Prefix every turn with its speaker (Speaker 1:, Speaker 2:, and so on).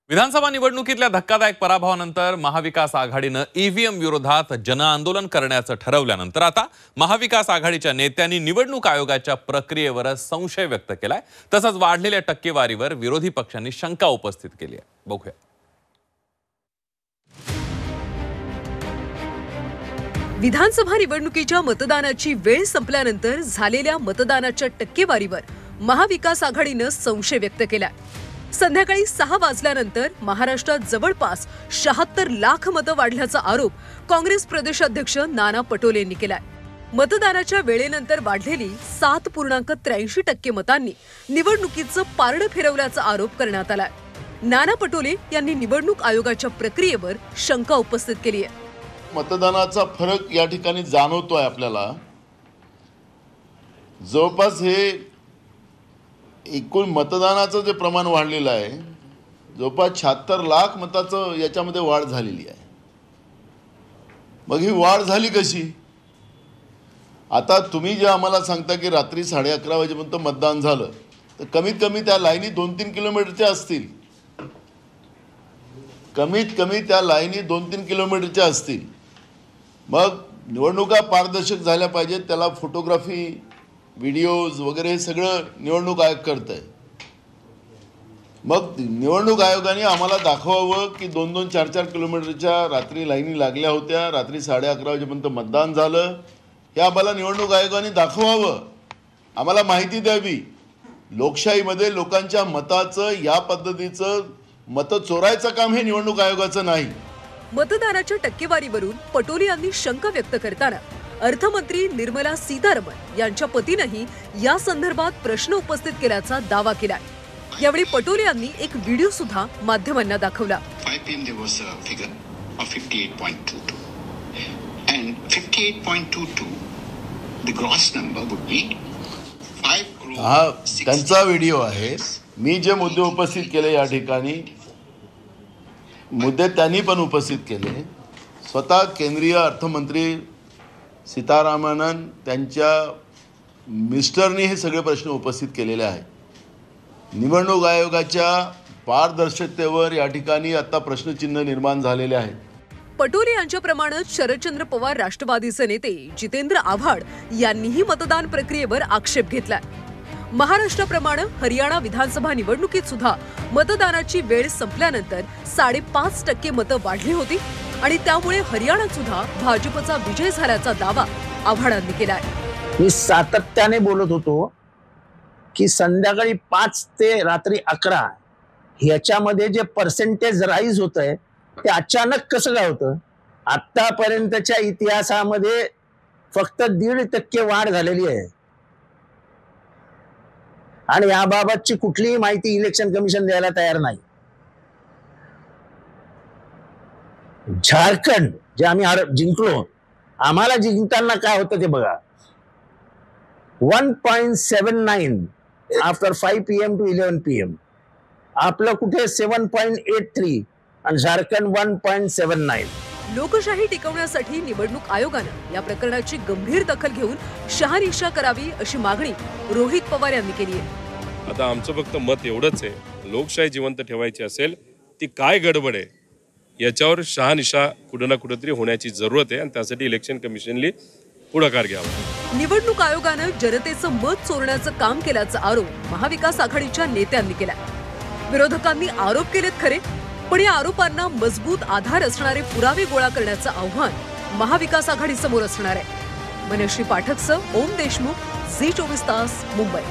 Speaker 1: विधानसभा निवडणुकीतल्या धक्कादायक पराभवानंतर महाविकास आघाडीनं ईव्हीएम विरोधात जनआंदोलन करण्याचं ठरवल्यानंतर आता महाविकास आघाडीच्या नेत्यांनी निवडणूक आयोगाच्या प्रक्रियेवर संशय व्यक्त केलाय। तसंच वाढलेल्या टक्केवारीवर विरोधी पक्षांनी शंका उपस्थित केली आहे। बघूया।
Speaker 2: विधानसभा निवडणुकीच्या मतदानाची वेळ संपल्यानंतर झालेल्या मतदानाच्या टक्केवारीवर महाविकास आघाडीनं संशय व्यक्त केलाय। संध्याकाळी 6 वाजल्यानंतर महाराष्ट्रात जवळपास 76 लाख मतं वाढल्याचा आरोप काँग्रेस प्रदेशाध्यक्ष नाना पटोले यांनी केलाय। मतदानाच्या वेळेनंतर वाढलेली 7.83% मतांनी निवडणुकीचं पारडं फिरवल्याचा आरोप करण्यात आलाय। नाना पटोले यांनी निवडणूक आयोगाच्या प्रक्रियेवर शंका उपस्थित केली आहे।
Speaker 3: मतदानाचा फरक या ठिकाणी जाणवतोय आपल्याला। जवळपास हे एकूण मतदानाचं जे प्रमाण वाढलेलं आहे, जवळपास 76 लाख मताचं याच्यामध्ये वाढ झालेली आहे। मग ही वाढ झाली कशी? आता तुम्ही जे आम्हाला सांगता की रात्री 11:30 वाजेपर्यंत मतदान झालं, तर कमीत कमी त्या लाईनी 2-3 किलोमीटरच्या असतील। कमीत कमी त्या लाईनी 2-3 किलोमीटरच्या असतील। मग निवडणुका पारदर्शक झाल्या पाहिजेत, त्याला फोटोग्राफी, व्हिडिओज वगैरे हे सगळं निवडणूक आयोग करतंय। मग निवडणूक आयोगाने आम्हाला दाखवावं की 2-2, 4-4 किलोमीटरच्या रात्री लाईनी लागल्या होत्या, रात्री 11:30 वाजेपर्यंत मतदान झालं, हे आम्हाला निवडणूक आयोगाने दाखवावं, आम्हाला माहिती द्यावी। लोकशाहीमध्ये लोकांच्या मताचं या पद्धतीचं मतं चोरायचं काम हे निवडणूक आयोगाचं नाही।
Speaker 2: मतदानाच्या टक्केवारीवरून पटोले यांनी शंका व्यक्त करताना अर्थमंत्री निर्मला सीतारामन यांच्या पतीनेही या संदर्भात प्रश्न उपस्थित केल्याचा दावा केलाय। यावेळी पटोले यांनी एक व्हिडिओ सुद्धा माध्यमांना दाखवला।
Speaker 4: 5 PM there was a figure of 58.22 and 58.22 the gross number would be 5 crore।
Speaker 3: हा त्यांचा व्हिडिओ आहे। मी जे मुद्दे उपस्थित केले या ठिकाणी मुद्दे त्यांनी पण उपस्थित केले। स्वतः केंद्रीय अर्थमंत्री सीतारामन त्यांच्या मिस्टरनी हे सगळे प्रश्न उपस्थित केलेले आहेत। निवडणूक आयोगाच्या पारदर्शकतेवर या ठिकाणी आता प्रश्नचिन्ह निर्माण झालेले आहेत।
Speaker 2: पटोले यांच्याप्रमाणे शरदचंद्र पवार राष्ट्रवादीचे नेते जितेंद्र आव्हाड यांनीही मतदान प्रक्रियेवर आक्षेप घेतलाय। महाराष्ट्राप्रमाणे हरियाणा विधानसभा निवडणुकीत सुद्धा मतदानाची वेळ संपल्यानंतर 5.5% मतं वाढली होती आणि त्यामुळे हरियाणात सुद्धा भाजपचा विजय झाल्याचा दावा आव्हाडांनी केलाय।
Speaker 5: मी सातत्याने बोलत होतो की संध्याकाळी 5 ते रात्री 11 ह्याच्यामध्ये जे पर्सेंटेज राईज होत आहे ते अचानक कसं काय होतं? आतापर्यंतच्या इतिहासामध्ये फक्त 1.5% वाढ झालेली आहे आणि याबाबतची कुठलीही माहिती इलेक्शन कमिशन द्यायला तयार नाही। झारखंड जे आम्ही जिंकलो, आम्हाला जिंकताना काय होतं ते बघा। 1.79 आफ्टर 5 PM to 11 PM। आपलं कुठे 7.83 आणि झारखंड 1.79।
Speaker 2: लोकशाही टिकवण्यासाठी निवडणूक आयोगानं या प्रकरणाची गंभीर दखल घेऊन शहानिशा करावी अशी मागणी रोहित पवार यांनी केली आहे।
Speaker 6: आता आमचं फक्त मत एवढंच आहे, लोकशाही जिवंत ठेवायची असेल ती काय गडबड आहे याच्यावर शहानिशा कुठं ना कुठेतरी होण्याची जरूरत आहे आणि त्यासाठी इलेक्शन कमिशनने पुढाकार घ्यावा।
Speaker 2: निवडणूक आयोगानं जनतेचं मत चोरण्याचं काम केल्याचा आरोप महाविकास आघाडीच्या नेत्यांनी केलाय। विरोधकांनी आरोप केलेत खरे, पण या आरोपांना मजबूत आधार असणारे पुरावे गोळा करण्याचं आव्हान महाविकास आघाडीसमोर असणार आहे। मनश्री पाठकसह ओम देशमुख, झी 24 तास, मुंबई।